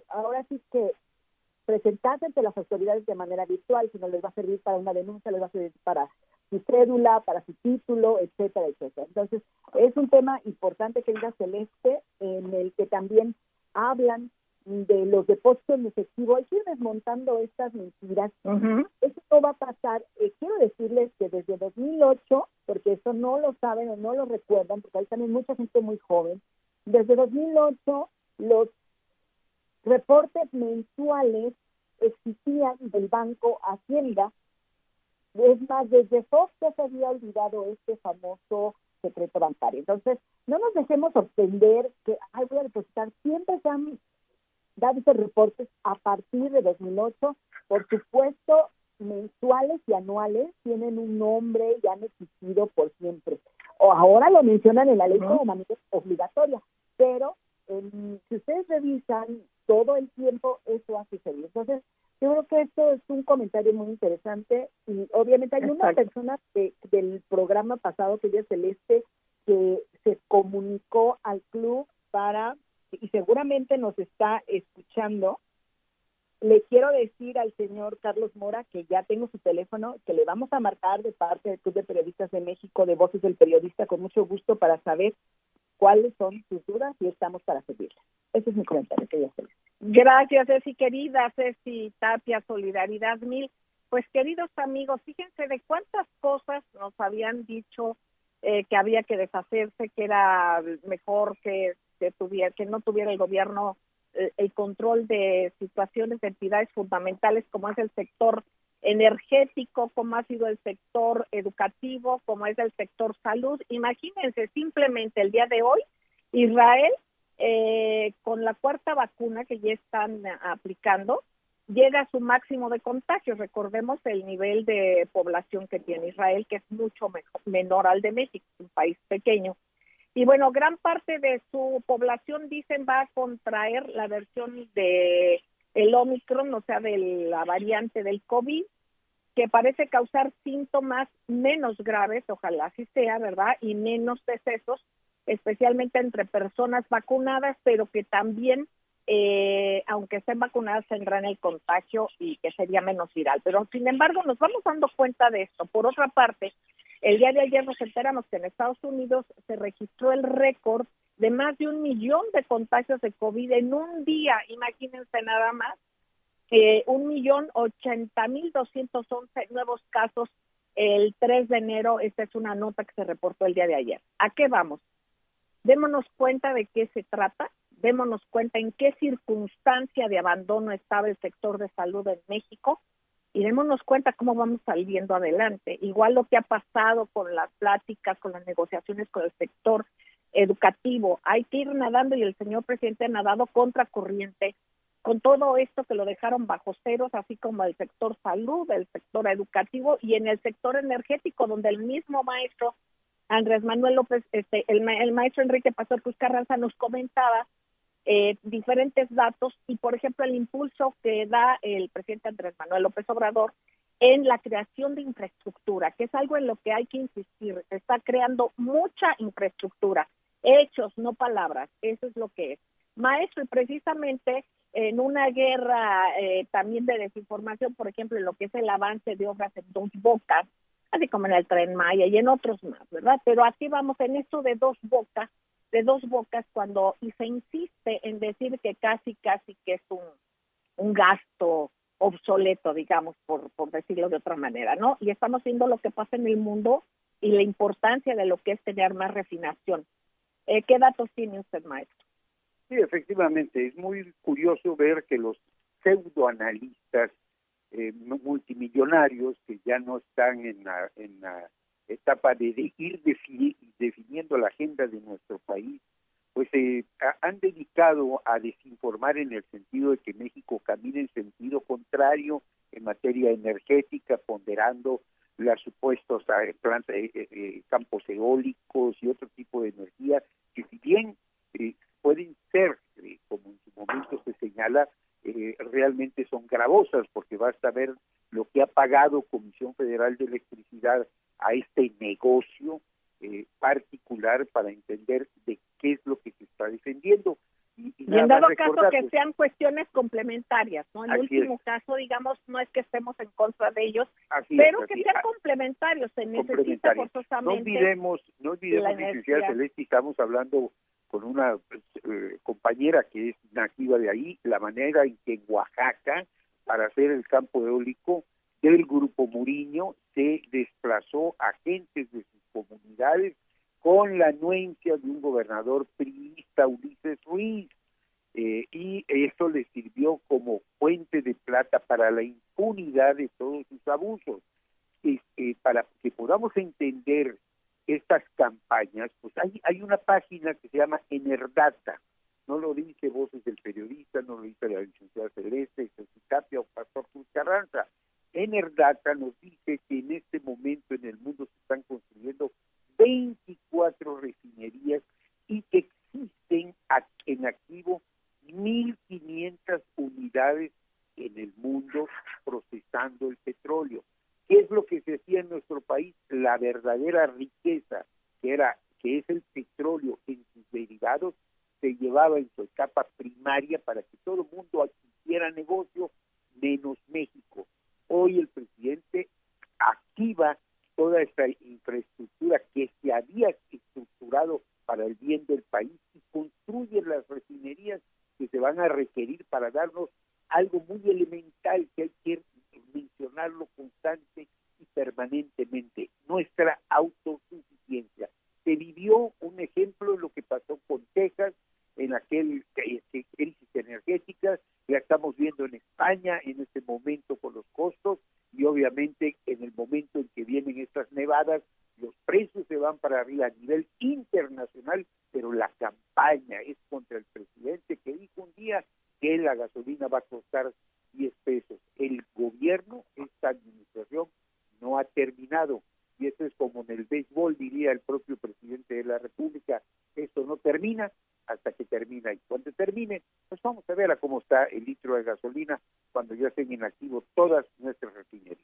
ahora sí que presentarse ante las autoridades de manera virtual, sino les va a servir para una denuncia, les va a servir para su cédula, para su título, etcétera, etcétera. Entonces, es un tema importante, querida Celeste, en el que también hablan de los depósitos en efectivo. Hay que ir desmontando estas mentiras. Eso no va a pasar. Quiero decirles que desde 2008, porque eso no lo saben o no lo recuerdan, porque hay también mucha gente muy joven, desde 2008 los reportes mensuales existían del Banco Hacienda. Es más, desde Fox ya se había olvidado este famoso secreto bancario. Entonces, no nos dejemos sorprender que voy a depositar. Siempre se han dado esos reportes a partir de 2008. Por supuesto, mensuales y anuales tienen un nombre y han existido por siempre. O ahora lo mencionan en la ley como manera obligatoria, pero si ustedes revisan todo el tiempo, eso ha sucedido. Entonces, yo creo que esto es un comentario muy interesante, y obviamente hay una persona del programa pasado, que ella es Celeste, que se comunicó al club y seguramente nos está escuchando. Le quiero decir al señor Carlos Mora que ya tengo su teléfono, que le vamos a marcar de parte del Club de Periodistas de México, de Voces del Periodista, con mucho gusto, para saber cuáles son sus dudas y estamos para servirle. Ese es mi comentario, querida Celeste. Gracias, Ceci, querida Ceci Tapia, solidaridad mil. Pues, queridos amigos, fíjense de cuántas cosas nos habían dicho que había que deshacerse, que era mejor que no tuviera el gobierno el control de situaciones de entidades fundamentales, como es el sector energético, como ha sido el sector educativo, como es el sector salud. Imagínense simplemente el día de hoy, Israel, con la cuarta vacuna que ya están aplicando, llega a su máximo de contagios. Recordemos el nivel de población que tiene Israel, que es mucho menor al de México, un país pequeño. Y bueno, gran parte de su población, dicen, va a contraer la versión de el Omicron, o sea, de la variante del COVID, que parece causar síntomas menos graves, ojalá así sea, ¿verdad? Y menos decesos, especialmente entre personas vacunadas, pero que también, aunque estén vacunadas, tendrán el contagio y que sería menos viral. Pero, sin embargo, nos vamos dando cuenta de esto. Por otra parte, el día de ayer nos enteramos que en Estados Unidos se registró el récord de más de 1 millón de contagios de COVID en un día. Imagínense nada más, 1.080.211 nuevos casos el 3 de enero. Esta es una nota que se reportó el día de ayer. ¿A qué vamos? Démonos cuenta de qué se trata, démonos cuenta en qué circunstancia de abandono estaba el sector de salud en México, y démonos cuenta cómo vamos saliendo adelante. Igual lo que ha pasado con las pláticas, con las negociaciones con el sector educativo, hay que ir nadando, y el señor presidente ha nadado contracorriente con todo esto, que lo dejaron bajo ceros, así como el sector salud, el sector educativo y en el sector energético, donde el mismo maestro Andrés Manuel López, el maestro Enrique Pastor Cruz Carranza nos comentaba diferentes datos, y por ejemplo el impulso que da el presidente Andrés Manuel López Obrador en la creación de infraestructura, que es algo en lo que hay que insistir. Se está creando mucha infraestructura, hechos, no palabras, eso es lo que es. Maestro, y precisamente en una guerra también de desinformación, por ejemplo, en lo que es el avance de obras en Dos Bocas, así como en el Tren Maya y en otros más, ¿verdad? Pero aquí vamos en esto de Dos Bocas, cuando y se insiste en decir que casi que es un gasto obsoleto, digamos, por decirlo de otra manera, ¿no? Y estamos viendo lo que pasa en el mundo y la importancia de lo que es tener más refinación. ¿Qué datos tiene usted, maestro? Sí, efectivamente, es muy curioso ver que los pseudoanalistas multimillonarios, que ya no están en la etapa de ir definiendo la agenda de nuestro país, pues han dedicado a desinformar en el sentido de que México camina en sentido contrario en materia energética, ponderando los supuestos campos eólicos y otro tipo de energía, que si bien pueden ser, como en su momento se señala, realmente son gravosas, porque basta ver lo que ha pagado Comisión Federal de Electricidad a este negocio particular para entender de qué es lo que se está defendiendo. Y en dado caso que sean cuestiones complementarias, ¿no? En último caso, digamos, no es que estemos en contra de ellos, pero que sean complementarios, se necesita forzosamente. No olvidemos, licenciada Celeste, estamos hablando con una compañera que es nativa de ahí, la manera en que en Oaxaca, para hacer el campo eólico del Grupo Muriño, se desplazó a gentes de sus comunidades con la anuencia de un gobernador priista, Ulises Ruiz, y esto le sirvió como fuente de plata para la impunidad de todos sus abusos. Para que podamos entender estas campañas, pues hay una página que se llama Enerdata, no lo dice Voces del Periodista, no lo dice la licenciada Celeste, Ceci Tapia o Pastor Cruz Carranza. Enerdata nos dice que en este momento en el mundo se están construyendo 24 refinerías y que existen en activo 1.500 unidades en el mundo procesando el petróleo. ¿Qué es lo que se hacía en nuestro país? La verdadera riqueza, que es el petróleo en sus derivados, se llevaba en su etapa primaria para que todo el mundo hiciera negocio, menos México. Hoy el presidente activa toda esta infraestructura que se había estructurado para el bien del país y construye las refinerías que se van a requerir para darnos algo muy elemental que hay que mencionarlo constante y permanentemente, nuestra autosuficiencia. Se vivió un ejemplo de lo que pasó con Texas en aquel crisis energética, la estamos viendo en España en este momento con los costos y obviamente en el momento en que vienen estas nevadas, los precios se van para arriba a nivel internacional, pero la campaña es contra el presidente que dijo un día que la gasolina va a costar 10 pesos. El gobierno, esta administración, no ha terminado. Y eso es como en el béisbol, diría el propio presidente de la República, esto no termina hasta que termina. Y cuando termine, pues vamos a ver a cómo está el litro de gasolina cuando ya estén en activo todas nuestras refinerías.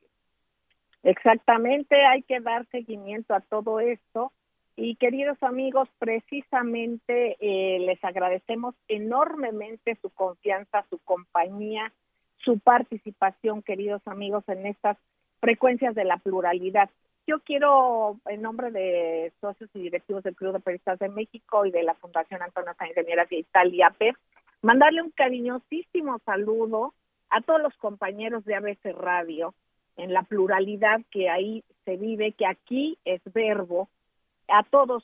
Exactamente, hay que dar seguimiento a todo esto. Y queridos amigos, precisamente les agradecemos enormemente su confianza, su compañía, su participación, queridos amigos, en estas frecuencias de la pluralidad. Yo quiero, en nombre de socios y directivos del Club de Periodistas de México y de la Fundación Antonio Sáenz de Miera y Italia PEP, mandarle un cariñosísimo saludo a todos los compañeros de ABC Radio, en la pluralidad que ahí se vive, que aquí es verbo, a todos,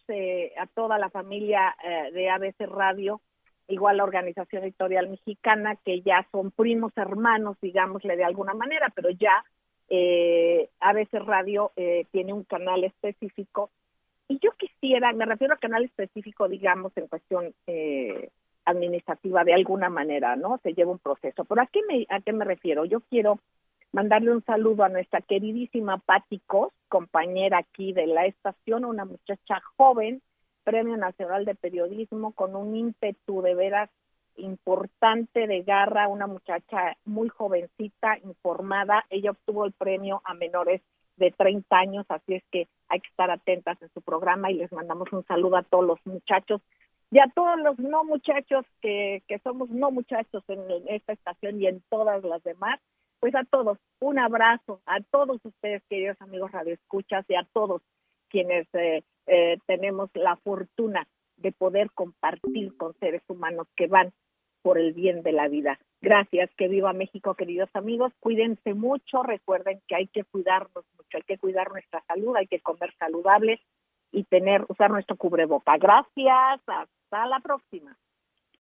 a toda la familia de ABC Radio, igual la Organización Editorial Mexicana, que ya son primos hermanos, digámosle de alguna manera, pero ya ABC Radio tiene un canal específico, y yo quisiera, me refiero a canal específico, digamos, en cuestión administrativa de alguna manera, ¿no? Se lleva un proceso. ¿Pero a qué me refiero? Yo quiero mandarle un saludo a nuestra queridísima Pati Cos, compañera aquí de la estación, una muchacha joven, Premio Nacional de Periodismo, con un ímpetu de veras importante, de garra, una muchacha muy jovencita, informada. Ella obtuvo el premio a menores de 30 años, así es que hay que estar atentas en su programa y les mandamos un saludo a todos los muchachos y a todos los no muchachos que somos no muchachos en esta estación y en todas las demás. Pues a todos, un abrazo, a todos ustedes, queridos amigos radioescuchas, y a todos quienes tenemos la fortuna de poder compartir con seres humanos que van por el bien de la vida. Gracias, que viva México, queridos amigos. Cuídense mucho, recuerden que hay que cuidarnos mucho, hay que cuidar nuestra salud, hay que comer saludable y usar nuestro cubreboca. Gracias, hasta la próxima.